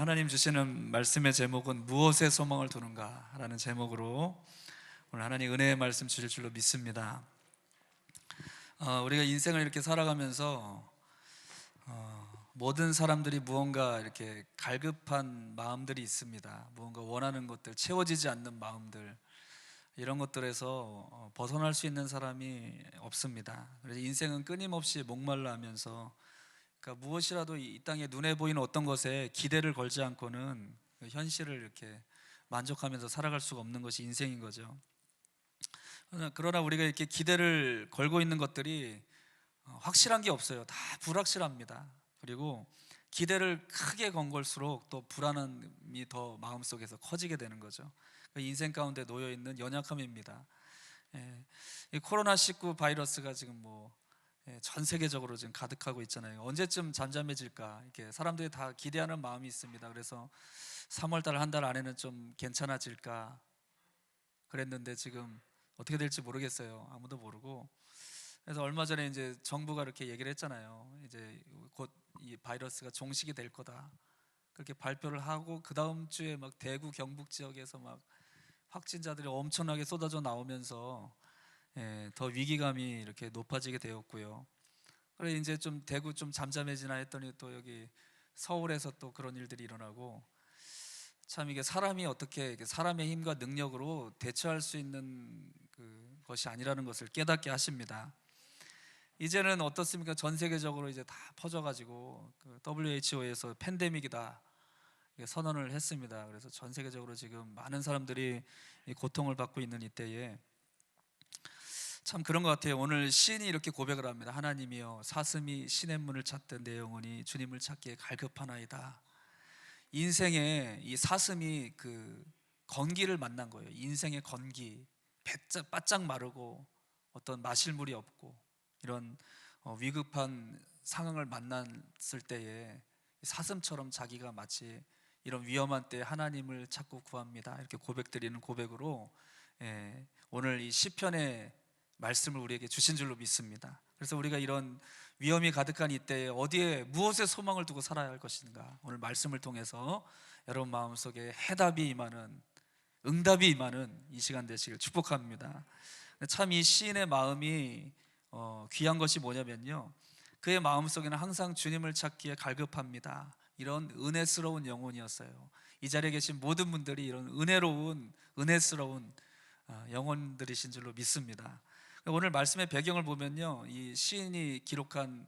하나님 주시는 말씀의 제목은 무엇에 소망을 두는가 라는 제목으로 오늘 하나님 은혜의 말씀 주실 줄로 믿습니다. 우리가 인생을 이렇게 살아가면서 모든 사람들이 무언가 이렇게 갈급한 마음들이 있습니다. 무언가 원하는 것들, 채워지지 않는 마음들, 이런 것들에서 벗어날 수 있는 사람이 없습니다. 그래서 인생은 끊임없이 목말라 하면서, 그러니까 무엇이라도 이 땅에 눈에 보이는 어떤 것에 기대를 걸지 않고는 현실을 이렇게 만족하면서 살아갈 수가 없는 것이 인생인 거죠. 그러나 우리가 이렇게 기대를 걸고 있는 것들이 확실한 게 없어요. 다 불확실합니다. 그리고 기대를 크게 건 걸수록 또 불안함이 더 마음속에서 커지게 되는 거죠. 인생 가운데 놓여 있는 연약함입니다. 이 코로나19 바이러스가 지금 전 세계적으로 지금 가득하고 있잖아요. 언제쯤 잠잠해질까, 이렇게 사람들이 다 기대하는 마음이 있습니다. 그래서 3월달 한 달 안에는 좀 괜찮아질까 그랬는데 지금 어떻게 될지 모르겠어요. 아무도 모르고. 그래서 얼마 전에 이제 정부가 이렇게 얘기를 했잖아요. 이제 곧 이 바이러스가 종식이 될 거다, 그렇게 발표를 하고, 그 다음 주에 막 대구 경북 지역에서 막 확진자들이 엄청나게 쏟아져 나오면서 더 위기감이 이렇게 높아지게 되었고요. 그래 이제 좀 대구 좀 잠잠해지나 했더니 또 여기 서울에서 또 그런 일들이 일어나고, 참 이게 사람이 어떻게 사람의 힘과 능력으로 대처할 수 있는 것이 아니라는 것을 깨닫게 하십니다. 이제는 어떻습니까? 전 세계적으로 이제 다 퍼져가지고 WHO에서 팬데믹이다 선언을 했습니다. 그래서 전 세계적으로 지금 많은 사람들이 고통을 받고 있는 이때에 참 그런 것 같아요. 오늘 시인이 이렇게 고백을 합니다. 하나님이여, 사슴이 시냇물을 찾던 내 영혼이 주님을 찾기에 갈급하나이다. 인생에 이 사슴이 건기를 만난 거예요. 인생의 건기, 바짝 마르고 어떤 마실 물이 없고 이런 위급한 상황을 만났을 때에 사슴처럼 자기가 마치 이런 위험한 때 하나님을 찾고 구합니다, 이렇게 고백드리는 고백으로 오늘 이 시편의 말씀을 우리에게 주신 줄로 믿습니다. 그래서 우리가 이런 위험이 가득한 이때에 어디에 무엇에 소망을 두고 살아야 할 것인가, 오늘 말씀을 통해서 여러분 마음속에 해답이 임하는, 응답이 임하는 이 시간 되시길 축복합니다. 참 이 시인의 마음이 귀한 것이 뭐냐면요, 그의 마음속에는 항상 주님을 찾기에 갈급합니다, 이런 은혜스러운 영혼이었어요. 이 자리에 계신 모든 분들이 이런 은혜스러운 영혼들이신 줄로 믿습니다. 오늘 말씀의 배경을 보면요, 이 시인이 기록한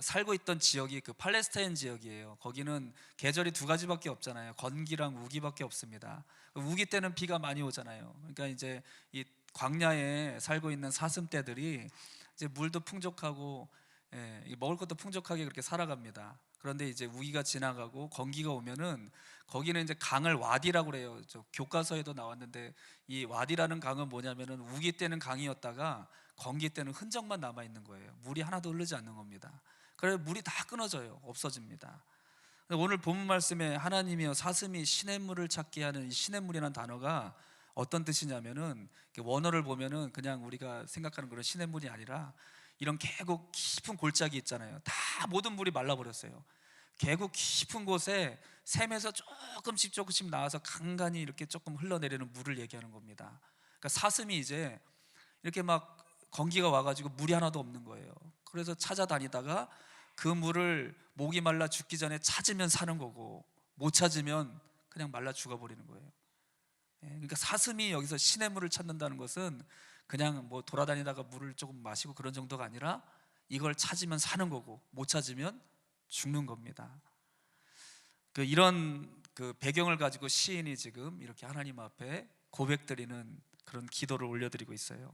살고 있던 지역이 팔레스타인 지역이에요. 거기는 계절이 두 가지밖에 없잖아요. 건기랑 우기밖에 없습니다. 우기 때는 비가 많이 오잖아요. 그러니까 이제 이 광야에 살고 있는 사슴떼들이 이제 물도 풍족하고 먹을 것도 풍족하게 그렇게 살아갑니다. 그런데 이제 우기가 지나가고 건기가 오면은 거기는 이제 강을 와디라고 그래요. 저 교과서에도 나왔는데, 이 와디라는 강은 뭐냐면은 우기 때는 강이었다가 건기 때는 흔적만 남아 있는 거예요. 물이 하나도 흐르지 않는 겁니다. 그래서 물이 다 끊어져요. 없어집니다. 오늘 본문 말씀에 하나님이여, 사슴이 시냇물을 찾게 하는 이 시냇물이라는 단어가 어떤 뜻이냐면은, 원어를 보면은 그냥 우리가 생각하는 그런 시냇물이 아니라 이런 계곡 깊은 골짜기 있잖아요. 다 모든 물이 말라버렸어요. 계곡 깊은 곳에 샘에서 조금씩 나와서 간간히 이렇게 조금 흘러내리는 물을 얘기하는 겁니다. 그러니까 사슴이 이제 이렇게 막 건기가 와가지고 물이 하나도 없는 거예요. 그래서 찾아다니다가 그 물을 목이 말라 죽기 전에 찾으면 사는 거고, 못 찾으면 그냥 말라 죽어버리는 거예요. 그러니까 사슴이 여기서 시냇물을 찾는다는 것은 그냥 돌아다니다가 물을 조금 마시고 그런 정도가 아니라 이걸 찾으면 사는 거고, 못 찾으면 죽는 겁니다. 이런 배경을 가지고 시인이 지금 이렇게 하나님 앞에 고백드리는 그런 기도를 올려드리고 있어요.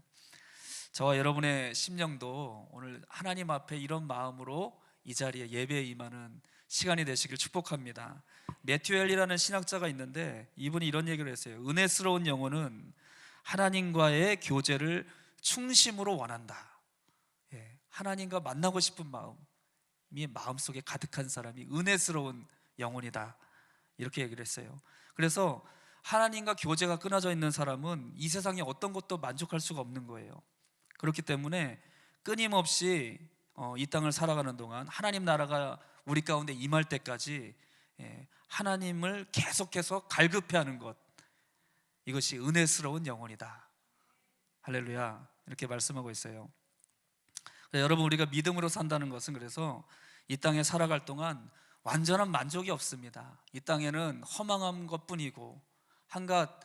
저와 여러분의 심령도 오늘 하나님 앞에 이런 마음으로 이 자리에 예배에 임하는 시간이 되시길 축복합니다. 매튜 헬리라는 신학자가 있는데, 이분이 이런 얘기를 했어요. 은혜스러운 영혼은 하나님과의 교제를 충심으로 원한다. 하나님과 만나고 싶은 마음이 마음속에 가득한 사람이 은혜스러운 영혼이다, 이렇게 얘기를 했어요. 그래서 하나님과 교제가 끊어져 있는 사람은 이 세상에 어떤 것도 만족할 수가 없는 거예요. 그렇기 때문에 끊임없이 이 땅을 살아가는 동안 하나님 나라가 우리 가운데 임할 때까지 하나님을 계속해서 갈급해하는 것, 이것이 은혜스러운 영혼이다. 할렐루야. 이렇게 말씀하고 있어요. 여러분, 우리가 믿음으로 산다는 것은 그래서 이 땅에 살아갈 동안 완전한 만족이 없습니다. 이 땅에는 허망한 것뿐이고 한갓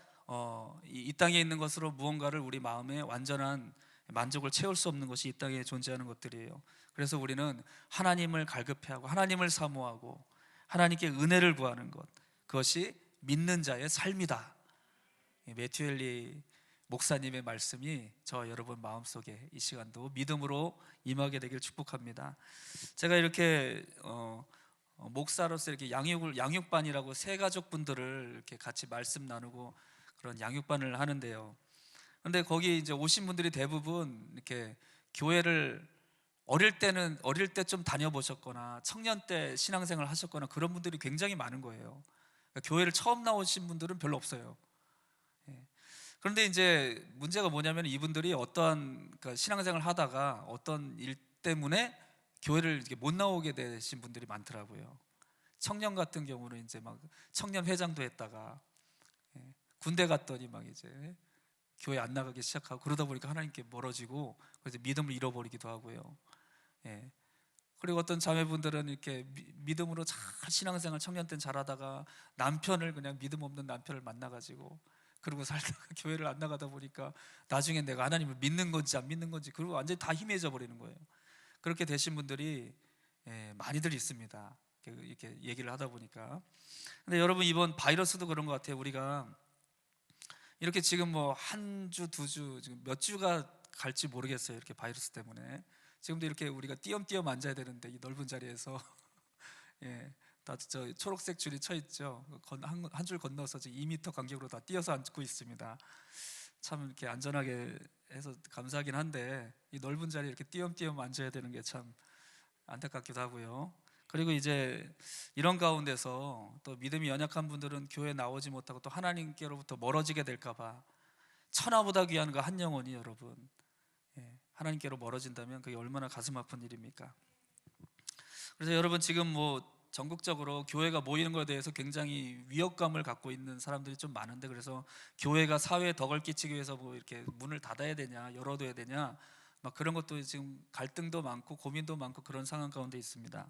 이 땅에 있는 것으로 무언가를 우리 마음에 완전한 만족을 채울 수 없는 것이 이 땅에 존재하는 것들이에요. 그래서 우리는 하나님을 갈급해하고 하나님을 사모하고 하나님께 은혜를 구하는 것, 그것이 믿는 자의 삶이다. 매튜 헨리 목사님의 말씀이 저 여러분 마음속에 이 시간도 믿음으로 임하게 되길 축복합니다. 제가 이렇게 목사로서 이렇게 양육반이라고 새 가족분들을 이렇게 같이 말씀 나누고 그런 양육반을 하는데요. 근데 거기 이제 오신 분들이 대부분 이렇게 교회를 어릴 때 좀 다녀보셨거나 청년 때 신앙생활 하셨거나 그런 분들이 굉장히 많은 거예요. 그러니까 교회를 처음 나오신 분들은 별로 없어요. 그런데 이제 문제가 뭐냐면 이분들이 어떠한 신앙생활을 하다가 어떤 일 때문에 교회를 이렇게 못 나오게 되신 분들이 많더라고요. 청년 같은 경우는 이제 막 청년 회장도 했다가 군대 갔더니 막 이제 교회 안 나가기 시작하고 그러다 보니까 하나님께 멀어지고 그래서 믿음을 잃어버리기도 하고요. 그리고 어떤 자매분들은 이렇게 믿음으로 잘 신앙생활 청년 때는 잘하다가 남편을 그냥 믿음 없는 남편을 만나가지고 그러고 살다가 교회를 안 나가다 보니까 나중에 내가 하나님을 믿는 건지 안 믿는 건지 그리고 완전히 다 희미해져 버리는 거예요. 그렇게 되신 분들이 많이들 있습니다. 이렇게 얘기를 하다 보니까. 근데 여러분, 이번 바이러스도 그런 것 같아요. 우리가 이렇게 지금 뭐 한 주, 두 주, 지금 몇 주가 갈지 모르겠어요. 이렇게 바이러스 때문에 지금도 이렇게 우리가 띄엄띄엄 앉아야 되는데 이 넓은 자리에서 다 저 초록색 줄이 쳐 있죠. 한 줄 건너서 지금 2m 간격으로 다 띄어서 앉고 있습니다. 참 이렇게 안전하게 해서 감사하긴 한데 이 넓은 자리에 이렇게 띄엄띄엄 앉아야 되는 게 참 안타깝기도 하고요. 그리고 이제 이런 가운데서 또 믿음이 연약한 분들은 교회 나오지 못하고 또 하나님께로부터 멀어지게 될까봐 천하보다 귀한 그 한 영혼이 여러분 하나님께로 멀어진다면 그게 얼마나 가슴 아픈 일입니까? 그래서 여러분, 지금 뭐 전국적으로 교회가 모이는 것에 대해서 굉장히 위협감을 갖고 있는 사람들이 좀 많은데, 그래서 교회가 사회에 덕을 끼치기 위해서 뭐 이렇게 문을 닫아야 되냐 열어둬야 되냐 막 그런 것도 지금 갈등도 많고 고민도 많고 그런 상황 가운데 있습니다.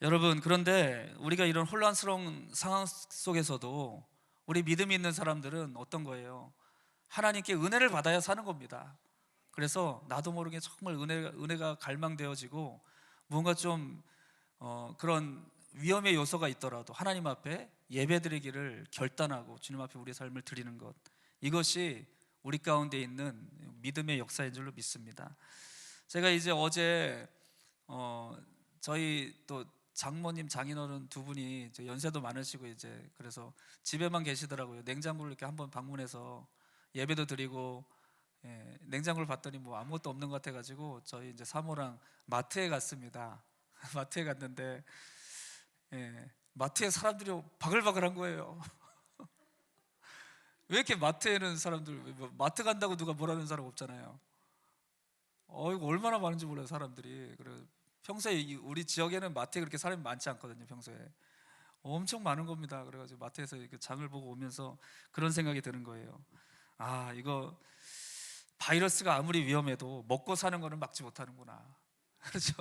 여러분, 그런데 우리가 이런 혼란스러운 상황 속에서도 우리 믿음이 있는 사람들은 어떤 거예요? 하나님께 은혜를 받아야 사는 겁니다. 그래서 나도 모르게 정말 은혜가 갈망되어지고 뭔가 좀 그런 위험의 요소가 있더라도 하나님 앞에 예배드리기를 결단하고 주님 앞에 우리의 삶을 드리는 것, 이것이 우리 가운데 있는 믿음의 역사인 줄로 믿습니다. 제가 이제 어제 저희 또 장모님 장인어른 두 분이 이제 연세도 많으시고 이제 그래서 집에만 계시더라고요. 냉장고를 이렇게 한번 방문해서 예배도 드리고 냉장고를 봤더니 뭐 아무것도 없는 것 같아가지고 저희 이제 사모랑 마트에 갔습니다. 마트에 갔는데 마트에 사람들이 바글바글한 거예요. 왜 이렇게 마트에는 사람들, 마트 간다고 누가 뭐라는 사람 없잖아요. 이거 얼마나 많은지 몰라요, 사람들이. 그래 평소에 우리 지역에는 마트에 그렇게 사람이 많지 않거든요. 평소에 엄청 많은 겁니다. 그래가지고 마트에서 이렇게 장을 보고 오면서 그런 생각이 드는 거예요. 이거 바이러스가 아무리 위험해도 먹고 사는 거는 막지 못하는구나. 그렇죠?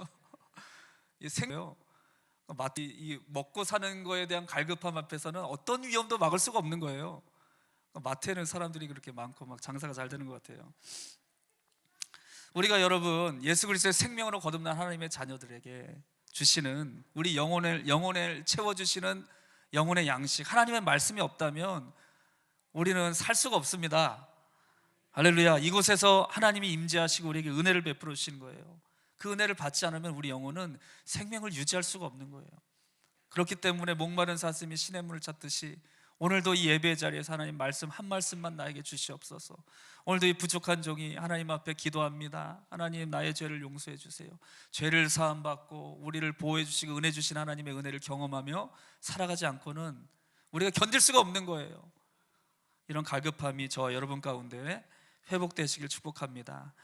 이 먹고 사는 거에 대한 갈급함 앞에서는 어떤 위험도 막을 수가 없는 거예요. 마트에는 사람들이 그렇게 많고 막 장사가 잘 되는 것 같아요. 우리가 여러분 예수 그리스도의 생명으로 거듭난 하나님의 자녀들에게 주시는 우리 영혼을 채워주시는 영혼의 양식, 하나님의 말씀이 없다면 우리는 살 수가 없습니다. 할렐루야. 이곳에서 하나님이 임재하시고 우리에게 은혜를 베풀어 주시는 거예요. 그 은혜를 받지 않으면 우리 영혼은 생명을 유지할 수가 없는 거예요. 그렇기 때문에 목마른 사슴이 시냇물을 찾듯이 오늘도 이 예배의 자리에서 하나님 말씀 한 말씀만 나에게 주시옵소서. 오늘도 이 부족한 종이 하나님 앞에 기도합니다. 하나님, 나의 죄를 용서해 주세요. 죄를 사함받고 우리를 보호해 주시고 은혜 주신 하나님의 은혜를 경험하며 살아가지 않고는 우리가 견딜 수가 없는 거예요. 이런 갈급함이 저와 여러분 가운데 회복되시길 축복합니다.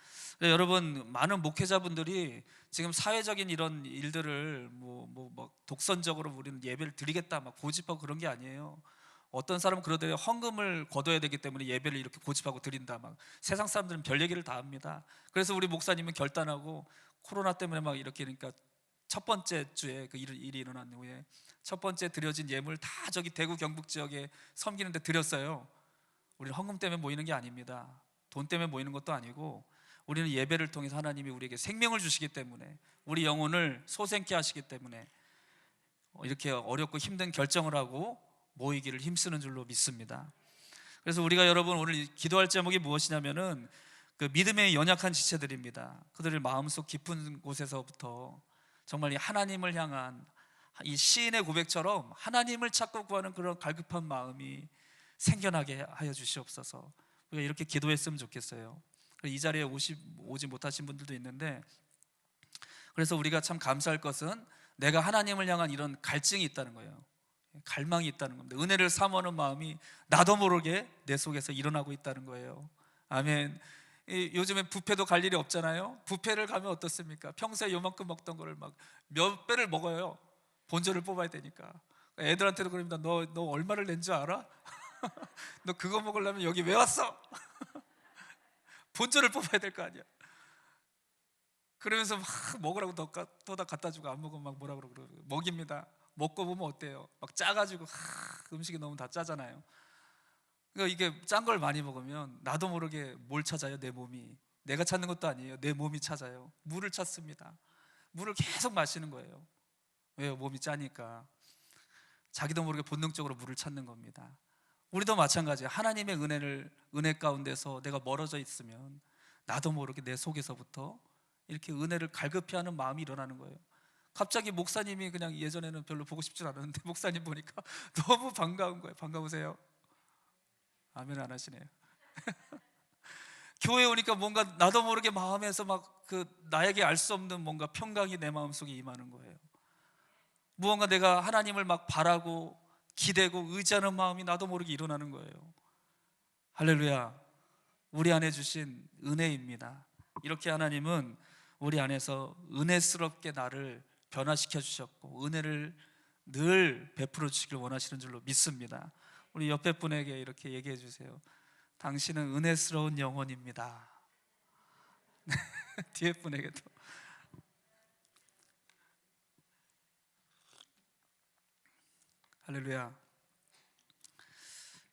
여러분, 많은 목회자분들이 지금 사회적인 이런 일들을 막 독선적으로 우리는 예배를 드리겠다 막 고집하고 그런 게 아니에요. 어떤 사람은 그러대요. 헌금을 거둬야 되기 때문에 예배를 이렇게 고집하고 드린다. 막 세상 사람들은 별 얘기를 다 합니다. 그래서 우리 목사님은 결단하고 코로나 때문에 막 이렇게, 그러니까 첫 번째 주에 그 일이 일어난 후에 첫 번째 드려진 예물 다 저기 대구 경북 지역에 섬기는 데 드렸어요. 우리는 헌금 때문에 모이는 게 아닙니다. 돈 때문에 모이는 것도 아니고, 우리는 예배를 통해서 하나님이 우리에게 생명을 주시기 때문에, 우리 영혼을 소생케 하시기 때문에 이렇게 어렵고 힘든 결정을 하고 모이기를 힘쓰는 줄로 믿습니다. 그래서 우리가 여러분 오늘 기도할 제목이 무엇이냐면은 그 믿음의 연약한 지체들입니다. 그들의 마음속 깊은 곳에서부터 정말 이 하나님을 향한 이 시인의 고백처럼 하나님을 찾고 구하는 그런 갈급한 마음이 생겨나게 하여 주시옵소서. 우리가 이렇게 기도했으면 좋겠어요. 이 자리에 오지 못하신 분들도 있는데, 그래서 우리가 참 감사할 것은 내가 하나님을 향한 이런 갈증이 있다는 거예요. 갈망이 있다는 겁니다. 은혜를 사모하는 마음이 나도 모르게 내 속에서 일어나고 있다는 거예요. 아멘. 요즘에 뷔페도 갈 일이 없잖아요. 뷔페를 가면 어떻습니까? 평소에 요만큼 먹던 거를 막 몇 배를 먹어요. 본전을 뽑아야 되니까. 애들한테도 그럽니다. 너 얼마를 낸 줄 알아? 너 그거 먹으려면 여기 왜 왔어? 본전을 뽑아야 될 거 아니야. 그러면서 막 먹으라고 더 다 갖다 주고, 안 먹으면 막 뭐라 그러고 먹입니다. 먹고 보면 어때요? 막 짜가지고 음식이 너무 다 짜잖아요. 그러니까 이게 짠 걸 많이 먹으면 나도 모르게 뭘 찾아요? 내 몸이. 내가 찾는 것도 아니에요. 내 몸이 찾아요. 물을 찾습니다. 물을 계속 마시는 거예요. 왜요? 몸이 짜니까. 자기도 모르게 본능적으로 물을 찾는 겁니다. 우리도 마찬가지예요. 하나님의 은혜 가운데서 내가 멀어져 있으면 나도 모르게 내 속에서부터 이렇게 은혜를 갈급해하는 마음이 일어나는 거예요. 갑자기 목사님이, 그냥 예전에는 별로 보고 싶지 않았는데 목사님 보니까 너무 반가운 거예요. 반가우세요? 아멘 안 하시네요. 교회 오니까 뭔가 나도 모르게 마음에서 막 그 나에게 알 수 없는 뭔가 평강이 내 마음속에 임하는 거예요. 무언가 내가 하나님을 막 바라고 기대고 의지하는 마음이 나도 모르게 일어나는 거예요. 할렐루야. 우리 안에 주신 은혜입니다. 이렇게 하나님은 우리 안에서 은혜스럽게 나를 변화시켜 주셨고 은혜를 늘 베풀어 주시길 원하시는 줄로 믿습니다. 우리 옆에 분에게 이렇게 얘기해 주세요. 당신은 은혜스러운 영혼입니다. 뒤에 분에게도. 할렐루야.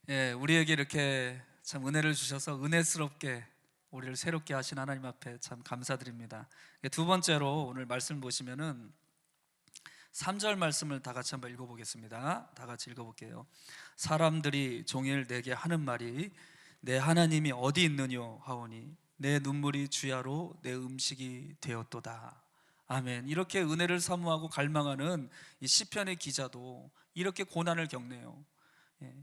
예, 우리에게 이렇게 참 은혜를 주셔서 은혜스럽게 우리를 새롭게 하신 하나님 앞에 참 감사드립니다. 두 번째로 오늘 말씀 보시면은 3절 말씀을 다 같이 한번 읽어보겠습니다. 다 같이 읽어볼게요. 사람들이 종일 내게 하는 말이 내 하나님이 어디 있느뇨 하오니 내 눈물이 주야로 내 음식이 되었도다. 아멘. 이렇게 은혜를 사모하고 갈망하는 이 시편의 기자도 이렇게 고난을 겪네요. 예.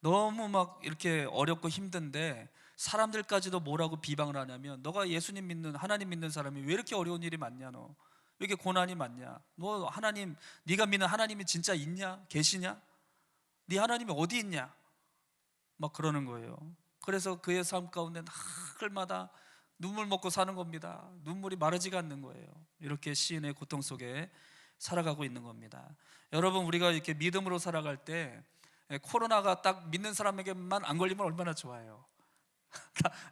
너무 막 이렇게 어렵고 힘든데 사람들까지도 뭐라고 비방을 하냐면, 너가 예수님 믿는, 하나님 믿는 사람이 왜 이렇게 어려운 일이 많냐, 너 왜 이렇게 고난이 많냐, 너 하나님, 네가 믿는 하나님이 진짜 있냐, 계시냐, 네 하나님이 어디 있냐, 막 그러는 거예요. 그래서 그의 삶 가운데 날마다 눈물 먹고 사는 겁니다. 눈물이 마르지가 않는 거예요. 이렇게 시인의 고통 속에 살아가고 있는 겁니다. 여러분, 우리가 이렇게 믿음으로 살아갈 때 코로나가 딱 믿는 사람에게만 안 걸리면 얼마나 좋아요.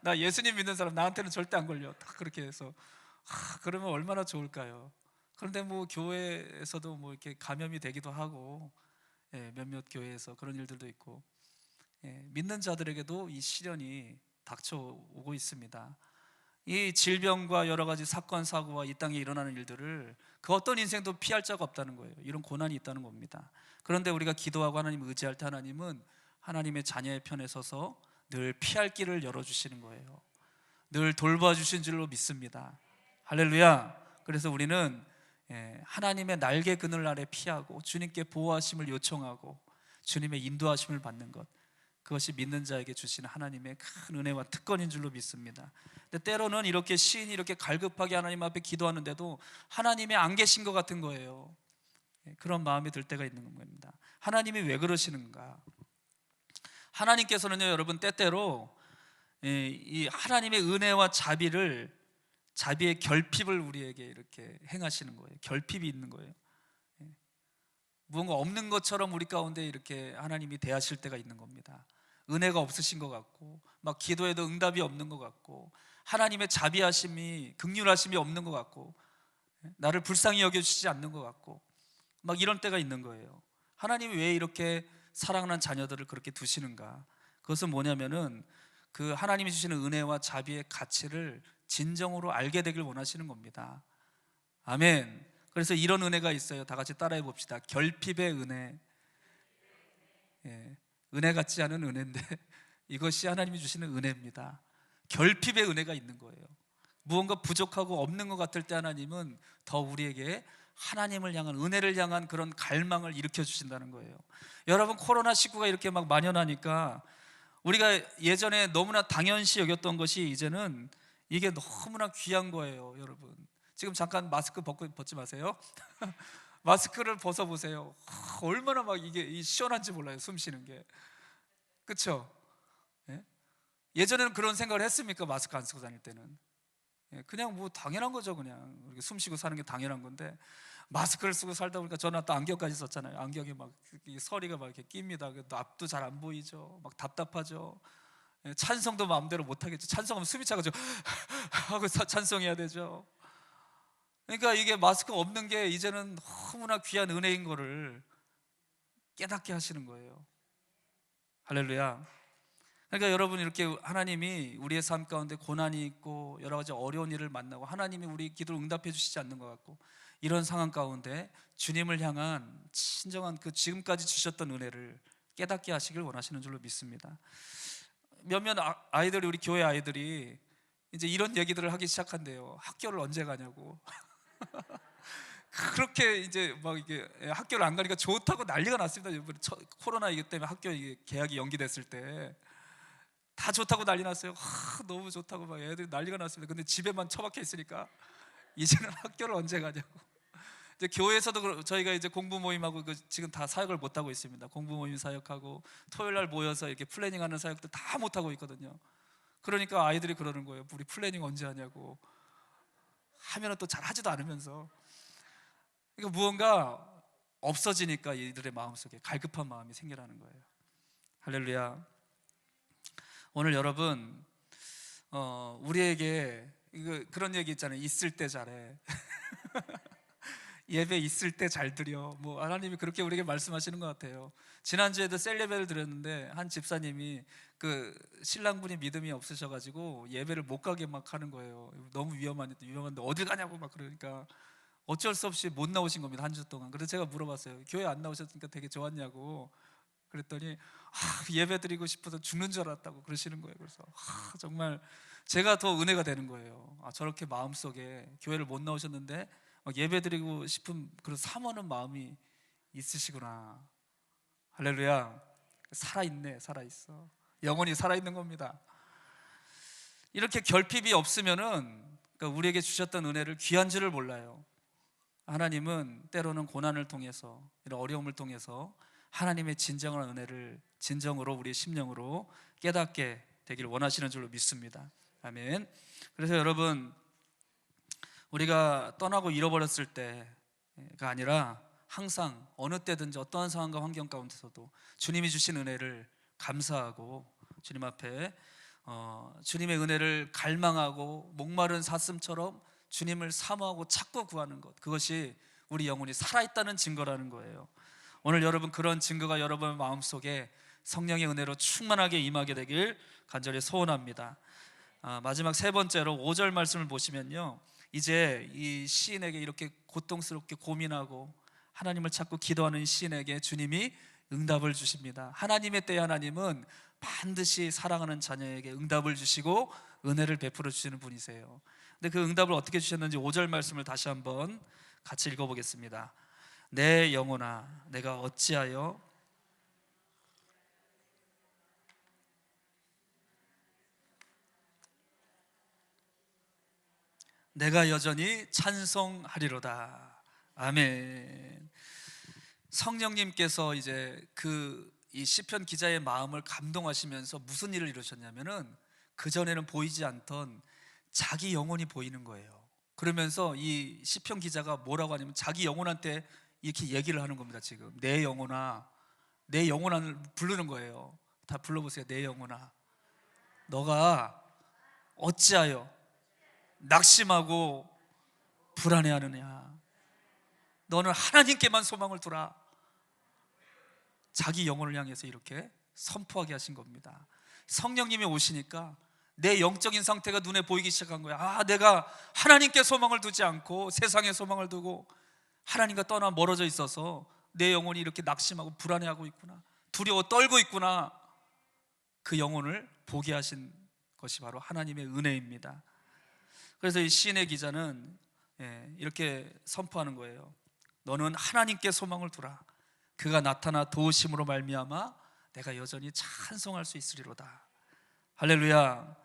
나 예수님 믿는 사람 나한테는 절대 안 걸려, 딱 그렇게 해서 그러면 얼마나 좋을까요? 그런데 뭐 교회에서도 뭐 이렇게 감염이 되기도 하고, 몇몇 교회에서 그런 일들도 있고, 믿는 자들에게도 이 시련이 닥쳐오고 있습니다. 이 질병과 여러 가지 사건 사고와 이 땅에 일어나는 일들을 그 어떤 인생도 피할 자가 없다는 거예요. 이런 고난이 있다는 겁니다. 그런데 우리가 기도하고 하나님을 의지할 때 하나님은 하나님의 자녀의 편에 서서 늘 피할 길을 열어주시는 거예요. 늘 돌봐주신 줄로 믿습니다. 할렐루야. 그래서 우리는 하나님의 날개 그늘 아래 피하고 주님께 보호하심을 요청하고 주님의 인도하심을 받는 것, 그것이 믿는 자에게 주시는 하나님의 큰 은혜와 특권인 줄로 믿습니다. 근데 때로는 이렇게 시인이 이렇게 갈급하게 하나님 앞에 기도하는데도 하나님이 안 계신 것 같은 거예요. 그런 마음이 들 때가 있는 겁니다. 하나님이 왜 그러시는가? 하나님께서는요, 여러분, 때때로 이 하나님의 은혜와 자비의 결핍을 우리에게 이렇게 행하시는 거예요. 결핍이 있는 거예요. 무언가 없는 것처럼 우리 가운데 이렇게 하나님이 대하실 때가 있는 겁니다. 은혜가 없으신 것 같고, 막 기도해도 응답이 없는 것 같고, 하나님의 자비하심이, 긍휼하심이 없는 것 같고, 나를 불쌍히 여겨주시지 않는 것 같고, 막 이런 때가 있는 거예요. 하나님이 왜 이렇게 사랑하는 자녀들을 그렇게 두시는가? 그것은 뭐냐면은 그 하나님이 주시는 은혜와 자비의 가치를 진정으로 알게 되길 원하시는 겁니다. 아멘. 그래서 이런 은혜가 있어요. 다 같이 따라해 봅시다. 결핍의 은혜. 은혜 같지 않은 은혜인데 이것이 하나님이 주시는 은혜입니다. 결핍의 은혜가 있는 거예요. 무언가 부족하고 없는 것 같을 때 하나님은 더 우리에게 하나님을 향한, 은혜를 향한 그런 갈망을 일으켜 주신다는 거예요. 여러분, 코로나19가 이렇게 막 만연하니까 우리가 예전에 너무나 당연시 여겼던 것이 이제는 이게 너무나 귀한 거예요. 여러분, 지금 잠깐 마스크 벗지 마세요. 마스크를 벗어보세요. 얼마나 막 이게 시원한지 몰라요. 숨 쉬는 게. 그렇죠? 예전에는 그런 생각을 했습니까? 마스크 안 쓰고 다닐 때는. 그냥 뭐 당연한 거죠. 그냥 이렇게 숨 쉬고 사는 게 당연한 건데, 마스크를 쓰고 살다 보니까 저는 또 안경까지 썼잖아요. 안경에 막 서리가 막 이렇게 낍니다. 앞도 잘 안 보이죠. 막 답답하죠. 찬송도 마음대로 못 하겠죠. 찬송하면 숨이 차가지고 하고 찬송해야 되죠. 그러니까 이게 마스크 없는 게 이제는 너무나 귀한 은혜인 거를 깨닫게 하시는 거예요. 할렐루야. 그러니까 여러분, 이렇게 하나님이 우리의 삶 가운데 고난이 있고 여러 가지 어려운 일을 만나고 하나님이 우리 기도를 응답해 주시지 않는 것 같고, 이런 상황 가운데 주님을 향한 진정한 그 지금까지 주셨던 은혜를 깨닫게 하시길 원하시는 줄로 믿습니다. 몇몇 아이들이, 우리 교회 아이들이 이제 이런 얘기들을 하기 시작한대요. 학교를 언제 가냐고. 그렇게 이제 막 이게 학교를 안 가니까 좋다고 난리가 났습니다. 이번에 코로나 이기 때문에 학교 개학이 연기됐을 때 다 좋다고 난리 났어요. 너무 좋다고 막 애들이 난리가 났습니다. 근데 집에만 처박혀 있으니까 이제는 학교를 언제 가냐고. 이제 교회에서도 저희가 이제 공부 모임하고 지금 다 사역을 못 하고 있습니다. 공부 모임 사역하고 토요일 날 모여서 이렇게 플래닝하는 사역도 다 못 하고 있거든요. 그러니까 아이들이 그러는 거예요. 우리 플래닝 언제 하냐고. 하면은 또 잘 하지도 않으면서. 그러니까 무언가 없어지니까 이들의 마음속에 갈급한 마음이 생겨나는 거예요. 할렐루야. 오늘 여러분, 우리에게 그런 얘기 있잖아요. 있을 때 잘해. 예배 있을 때 잘 드려. 뭐 하나님이 그렇게 우리에게 말씀하시는 것 같아요. 지난주에도 셀 예배를 드렸는데 한 집사님이 그 신랑분이 믿음이 없으셔가지고 예배를 못 가게 막 하는 거예요. 너무 위험한데 어딜 가냐고 막 그러니까 어쩔 수 없이 못 나오신 겁니다. 한 주 동안. 그래서 제가 물어봤어요. 교회 안 나오셨으니까 되게 좋았냐고. 그랬더니 예배 드리고 싶어서 죽는 줄 알았다고 그러시는 거예요. 그래서 정말 제가 더 은혜가 되는 거예요. 저렇게 마음속에 교회를 못 나오셨는데 예배 드리고 싶은 그런 사모하는 마음이 있으시구나. 할렐루야. 살아있네. 살아있어. 영원히 살아있는 겁니다. 이렇게 결핍이 없으면은, 그러니까 우리에게 주셨던 은혜를 귀한 줄을 몰라요. 하나님은 때로는 고난을 통해서, 이런 어려움을 통해서 하나님의 진정한 은혜를 진정으로 우리의 심령으로 깨닫게 되기를 원하시는 줄로 믿습니다. 아멘. 그래서 여러분, 우리가 떠나고 잃어버렸을 때가 아니라 항상 어느 때든지 어떠한 상황과 환경 가운데서도 주님이 주신 은혜를 감사하고 주님 앞에 주님의 은혜를 갈망하고 목마른 사슴처럼 주님을 사모하고 찾고 구하는 것, 그것이 우리 영혼이 살아있다는 증거라는 거예요. 오늘 여러분, 그런 증거가 여러분의 마음속에 성령의 은혜로 충만하게 임하게 되길 간절히 소원합니다. 마지막 세 번째로 5절 말씀을 보시면요, 이제 이 시인에게 이렇게 고통스럽게 고민하고 하나님을 찾고 기도하는 시인에게 주님이 응답을 주십니다. 하나님의 때에 하나님은 반드시 사랑하는 자녀에게 응답을 주시고 은혜를 베풀어 주시는 분이세요. 근데 그 응답을 어떻게 주셨는지 5절 말씀을 다시 한번 같이 읽어보겠습니다. 내 영혼아, 내가 어찌하여 내가 여전히 찬송하리로다. 아멘. 성령님께서 이제 이 시편 기자의 마음을 감동하시면서 무슨 일을 이루셨냐면은, 그전에는 보이지 않던 자기 영혼이 보이는 거예요. 그러면서 이 시편 기자가 뭐라고 하냐면 자기 영혼한테 이렇게 얘기를 하는 겁니다. 지금 내 영혼아, 내 영혼을 부르는 거예요. 다 불러보세요. 내 영혼아, 너가 어찌하여 낙심하고 불안해하느냐. 너는 하나님께만 소망을 두라. 자기 영혼을 향해서 이렇게 선포하게 하신 겁니다. 성령님이 오시니까 내 영적인 상태가 눈에 보이기 시작한 거야. 아, 내가 하나님께 소망을 두지 않고 세상에 소망을 두고 하나님과 떠나 멀어져 있어서 내 영혼이 이렇게 낙심하고 불안해하고 있구나, 두려워 떨고 있구나. 그 영혼을 보게 하신 것이 바로 하나님의 은혜입니다. 그래서 이 시인의 기자는 이렇게 선포하는 거예요. 너는 하나님께 소망을 두라. 그가 나타나 도우심으로 말미암아 내가 여전히 찬송할 수 있으리로다. 할렐루야.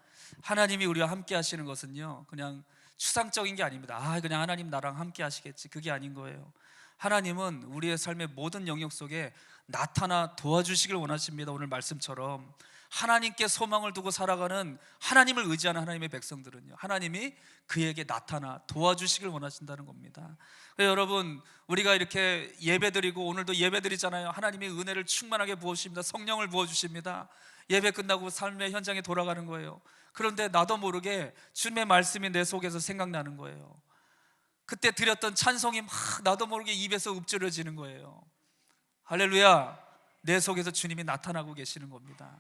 하나님이 우리와 함께 하시는 것은요, 그냥 추상적인 게 아닙니다. 아, 그냥 하나님 나랑 함께 하시겠지, 그게 아닌 거예요. 하나님은 우리의 삶의 모든 영역 속에 나타나 도와주시길 원하십니다. 오늘 말씀처럼 하나님께 소망을 두고 살아가는, 하나님을 의지하는 하나님의 백성들은요, 하나님이 그에게 나타나 도와주시길 원하신다는 겁니다. 여러분, 우리가 이렇게 예배드리고 오늘도 예배드리잖아요. 하나님이 은혜를 충만하게 부어주십니다. 성령을 부어주십니다. 예배 끝나고 삶의 현장에 돌아가는 거예요. 그런데 나도 모르게 주님의 말씀이 내 속에서 생각나는 거예요. 그때 드렸던 찬송이 막 나도 모르게 입에서 읊조려지는 거예요. 할렐루야. 내 속에서 주님이 나타나고 계시는 겁니다.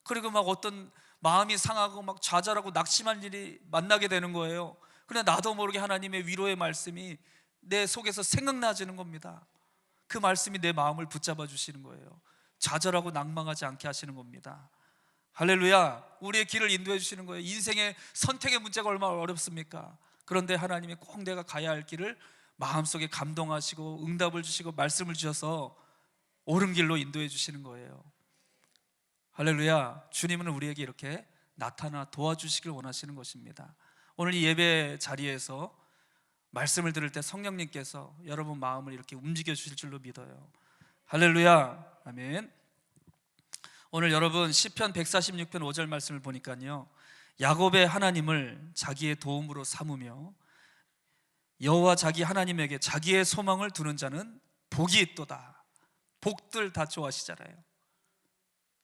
그리고 막 어떤 마음이 상하고 막 좌절하고 낙심한 일이 만나게 되는 거예요. 그런데 나도 모르게 하나님의 위로의 말씀이 내 속에서 생각나지는 겁니다. 그 말씀이 내 마음을 붙잡아 주시는 거예요. 좌절하고 낭망하지 않게 하시는 겁니다. 할렐루야. 우리의 길을 인도해 주시는 거예요. 인생의 선택의 문제가 얼마나 어렵습니까? 그런데 하나님이 꼭 내가 가야 할 길을 마음속에 감동하시고 응답을 주시고 말씀을 주셔서 옳은 길로 인도해 주시는 거예요. 할렐루야. 주님은 우리에게 이렇게 나타나 도와주시길 원하시는 것입니다. 오늘 이 예배 자리에서 말씀을 들을 때 성령님께서 여러분 마음을 이렇게 움직여 주실 줄로 믿어요. 할렐루야. 아멘. 오늘 여러분 시편 146편 5절 말씀을 보니까요, 야곱의 하나님을 자기의 도움으로 삼으며 여호와 자기 하나님에게 자기의 소망을 두는 자는 복이 있도다. 복들 다 좋아하시잖아요.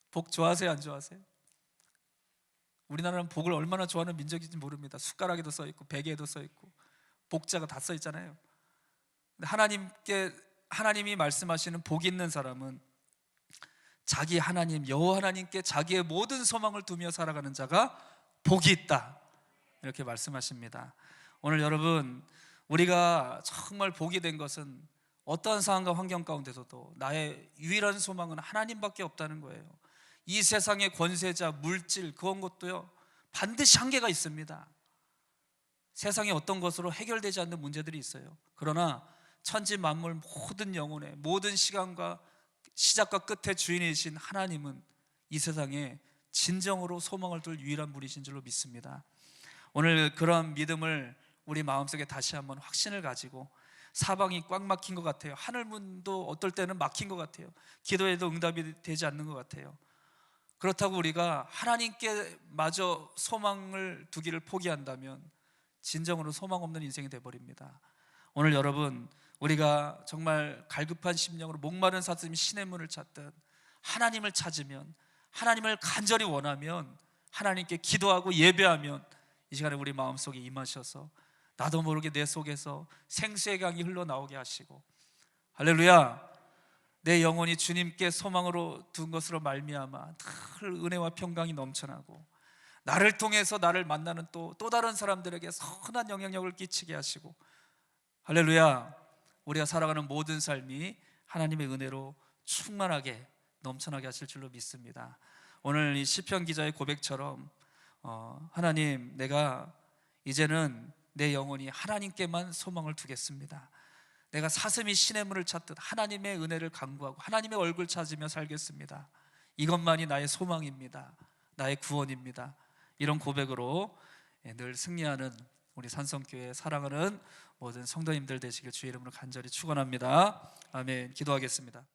복 좋아하세요, 안 좋아하세요? 우리나라는 복을 얼마나 좋아하는 민족인지 모릅니다. 숟가락에도 써 있고 베개에도 써 있고 복자가 다 써 있잖아요. 하나님이 말씀하시는 복 있는 사람은 자기 하나님 여호와 하나님께 자기의 모든 소망을 두며 살아가는 자가 복이 있다, 이렇게 말씀하십니다. 오늘 여러분, 우리가 정말 복이 된 것은 어떠한 상황과 환경 가운데서도 나의 유일한 소망은 하나님밖에 없다는 거예요. 이 세상의 권세자, 물질, 그런 것도요 반드시 한계가 있습니다. 세상에 어떤 것으로 해결되지 않는 문제들이 있어요. 그러나 천지 만물 모든 영혼의 모든 시간과 시작과 끝의 주인이신 하나님은 이 세상에 진정으로 소망을 둘 유일한 분이신 줄로 믿습니다. 오늘 그런 믿음을 우리 마음속에 다시 한번 확신을 가지고, 사방이 꽉 막힌 것 같아요. 하늘문도 어떨 때는 막힌 것 같아요. 기도해도 응답이 되지 않는 것 같아요. 그렇다고 우리가 하나님께 마저 소망을 두기를 포기한다면 진정으로 소망 없는 인생이 되어버립니다. 오늘 여러분, 우리가 정말 갈급한 심령으로 목마른 사슴이 신의 문을 찾듯 하나님을 찾으면, 하나님을 간절히 원하면, 하나님께 기도하고 예배하면 이 시간에 우리 마음속에 임하셔서 나도 모르게 내 속에서 생수의 강이 흘러나오게 하시고, 할렐루야, 내 영혼이 주님께 소망으로 둔 것으로 말미암아 늘 은혜와 평강이 넘쳐나고, 나를 통해서 나를 만나는 또 다른 사람들에게 선한 영향력을 끼치게 하시고, 할렐루야, 우리가 살아가는 모든 삶이 하나님의 은혜로 충만하게 넘쳐나게 하실 줄로 믿습니다. 오늘 이 시편 기자의 고백처럼 하나님, 내가 이제는 내 영혼이 하나님께만 소망을 두겠습니다. 내가 사슴이 신의 문을 찾듯 하나님의 은혜를 간구하고 하나님의 얼굴 찾으며 살겠습니다. 이것만이 나의 소망입니다. 나의 구원입니다. 이런 고백으로 늘 승리하는 우리 산성교회 사랑하는 모든 성도님들 되시길 주의 이름으로 간절히 축원합니다. 아멘. 기도하겠습니다.